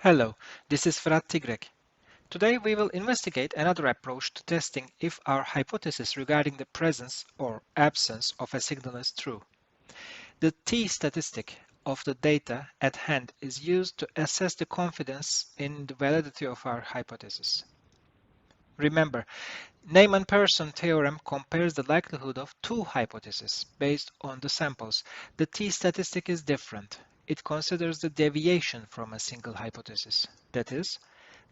Hello, this is Frat Tigrek. Today we will investigate another approach to testing if our hypothesis regarding the presence or absence of a signal is true. The t-statistic of the data at hand is used to assess the confidence in the validity of our hypothesis. Remember, Neyman-Pearson theorem compares the likelihood of two hypotheses based on the samples. The t-statistic is different. It considers the deviation from a single hypothesis, that is,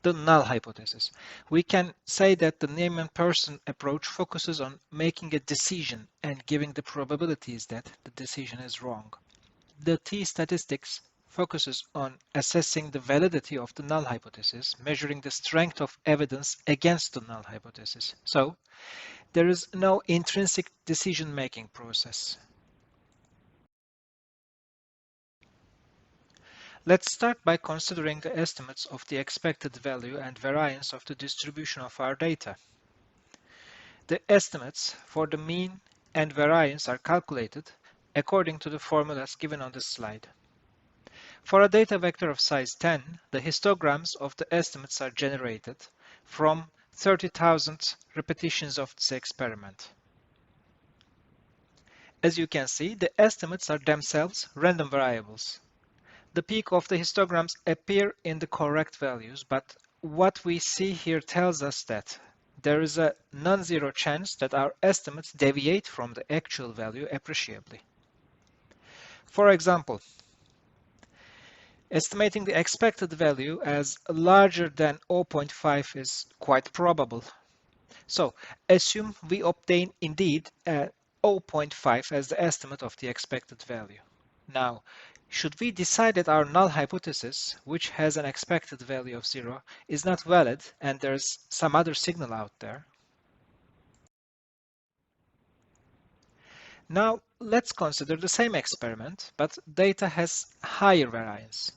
the null hypothesis. We can say that the Neyman-Pearson approach focuses on making a decision and giving the probabilities that the decision is wrong. The t-statistics focuses on assessing the validity of the null hypothesis, measuring the strength of evidence against the null hypothesis. So, there is no intrinsic decision-making process. Let's start by considering the estimates of the expected value and variance of the distribution of our data. The estimates for the mean and variance are calculated according to the formulas given on this slide. For a data vector of size 10, the histograms of the estimates are generated from 30,000 repetitions of this experiment. As you can see, the estimates are themselves random variables. The peak of the histograms appear in the correct values, but what we see here tells us that there is a non-zero chance that our estimates deviate from the actual value appreciably. For example, estimating the expected value as larger than 0.5 is quite probable. So, assume we obtain indeed a 0.5 as the estimate of the expected value. Now, should we decide that our null hypothesis, which has an expected value of 0, is not valid and there's some other signal out there? Now, let's consider the same experiment, but data has higher variance.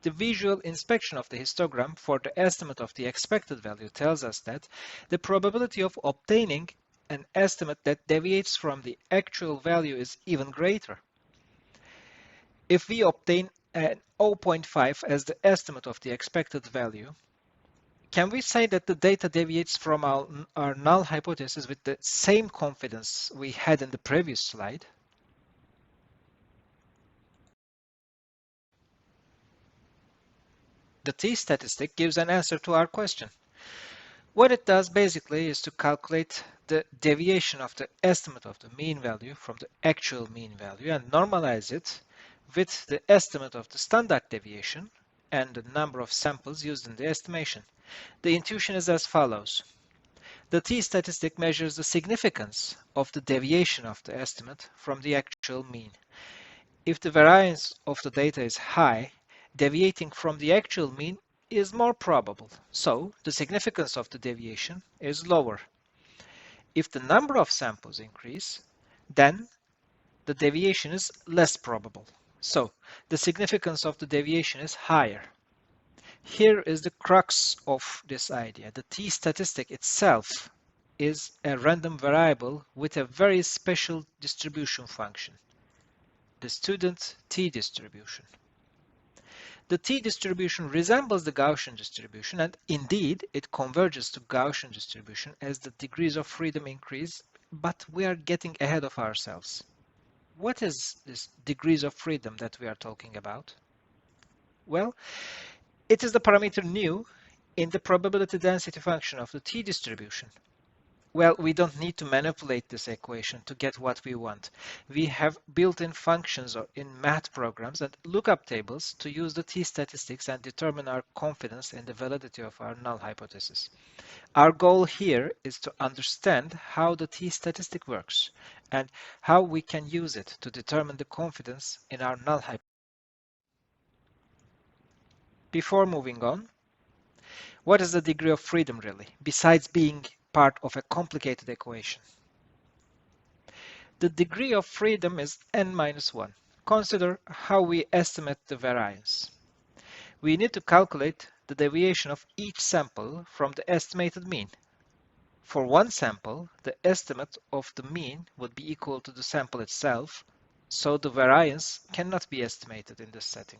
The visual inspection of the histogram for the estimate of the expected value tells us that the probability of obtaining an estimate that deviates from the actual value is even greater. If we obtain an 0.5 as the estimate of the expected value, can we say that the data deviates from our null hypothesis with the same confidence we had in the previous slide? The t-statistic gives an answer to our question. What it does basically is to calculate the deviation of the estimate of the mean value from the actual mean value and normalize it with the estimate of the standard deviation and the number of samples used in the estimation. The intuition is as follows. The t-statistic measures the significance of the deviation of the estimate from the actual mean. If the variance of the data is high, deviating from the actual mean is more probable, so the significance of the deviation is lower. If the number of samples increase, then the deviation is less probable, so the significance of the deviation is higher. Here is the crux of this idea. The t-statistic itself is a random variable with a very special distribution function, the student t-distribution. The t-distribution resembles the Gaussian distribution, and indeed it converges to Gaussian distribution as the degrees of freedom increase, but we are getting ahead of ourselves. What is this degrees of freedom that we are talking about? Well, it is the parameter nu in the probability density function of the t-distribution. Well, we don't need to manipulate this equation to get what we want. We have built-in functions in math programs and lookup tables to use the t-statistics and determine our confidence in the validity of our null hypothesis. Our goal here is to understand how the t-statistic works and how we can use it to determine the confidence in our null hypothesis. Before moving on, what is the degree of freedom really, besides being part of a complicated equation? The degree of freedom is n-1. Consider how we estimate the variance. We need to calculate the deviation of each sample from the estimated mean. For one sample, the estimate of the mean would be equal to the sample itself, so the variance cannot be estimated in this setting.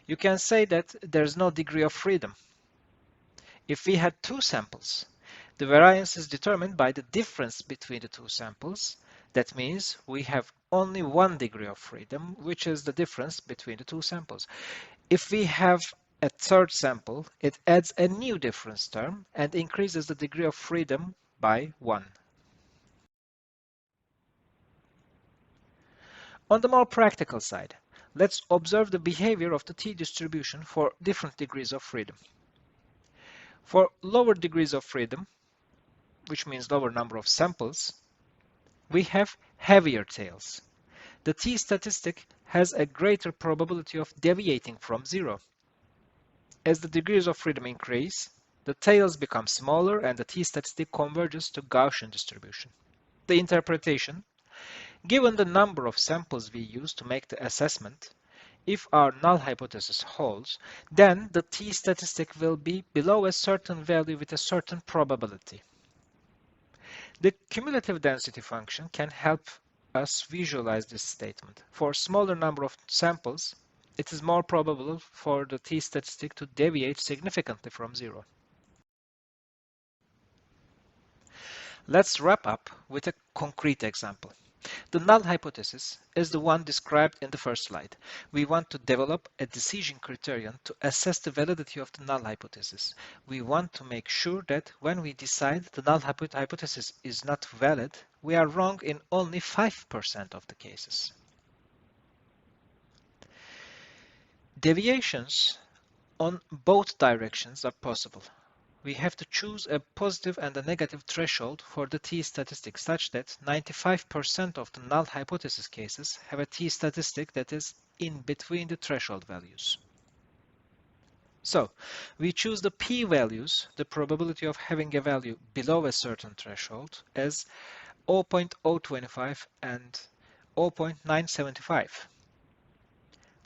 You can say that there's no degree of freedom. If we had two samples, the variance is determined by the difference between the two samples. That means we have only one degree of freedom, which is the difference between the two samples. If we have a third sample, it adds a new difference term and increases the degree of freedom by 1. On the more practical side, let's observe the behavior of the t-distribution for different degrees of freedom. For lower degrees of freedom, which means lower number of samples, we have heavier tails. The t-statistic has a greater probability of deviating from 0. As the degrees of freedom increase, the tails become smaller and the t-statistic converges to Gaussian distribution. The interpretation: given the number of samples we use to make the assessment, if our null hypothesis holds, then the t-statistic will be below a certain value with a certain probability. The cumulative density function can help us visualize this statement. For a smaller number of samples, it is more probable for the t-statistic to deviate significantly from 0. Let's wrap up with a concrete example. The null hypothesis is the one described in the first slide. We want to develop a decision criterion to assess the validity of the null hypothesis. We want to make sure that when we decide the null hypothesis is not valid, we are wrong in only 5% of the cases. Deviations on both directions are possible. We have to choose a positive and a negative threshold for the t-statistic such that 95% of the null hypothesis cases have a t-statistic that is in between the threshold values. So, we choose the p-values, the probability of having a value below a certain threshold, as 0.025 and 0.975.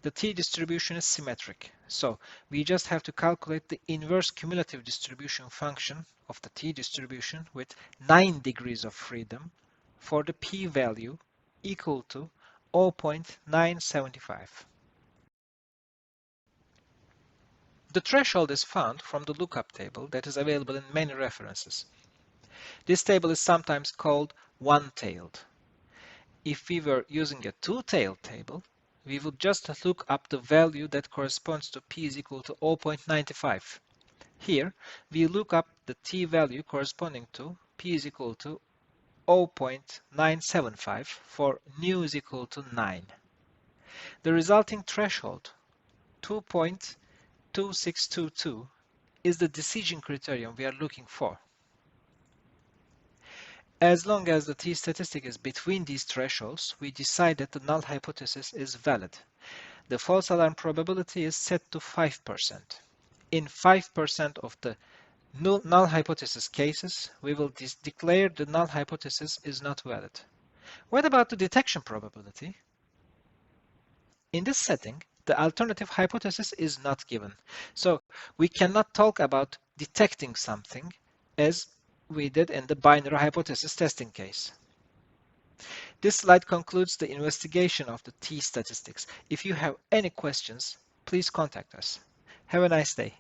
The t-distribution is symmetric, so we just have to calculate the inverse cumulative distribution function of the t-distribution with 9 degrees of freedom for the p-value equal to 0.975. The threshold is found from the lookup table that is available in many references. This table is sometimes called one-tailed. If we were using a two-tailed table, we would just look up the value that corresponds to p is equal to 0.95. Here, we look up the t value corresponding to p is equal to 0.975 for nu is equal to 9. The resulting threshold, 2.2622, is the decision criterion we are looking for. As long as the t-statistic is between these thresholds, we decide that the null hypothesis is valid. The false alarm probability is set to 5%. In 5% of the null hypothesis cases, we will declare the null hypothesis is not valid. What about the detection probability? In this setting, the alternative hypothesis is not given. So we cannot talk about detecting something as we did in the binary hypothesis testing case. This slide concludes the investigation of the t-statistics. If you have any questions, please contact us. Have a nice day.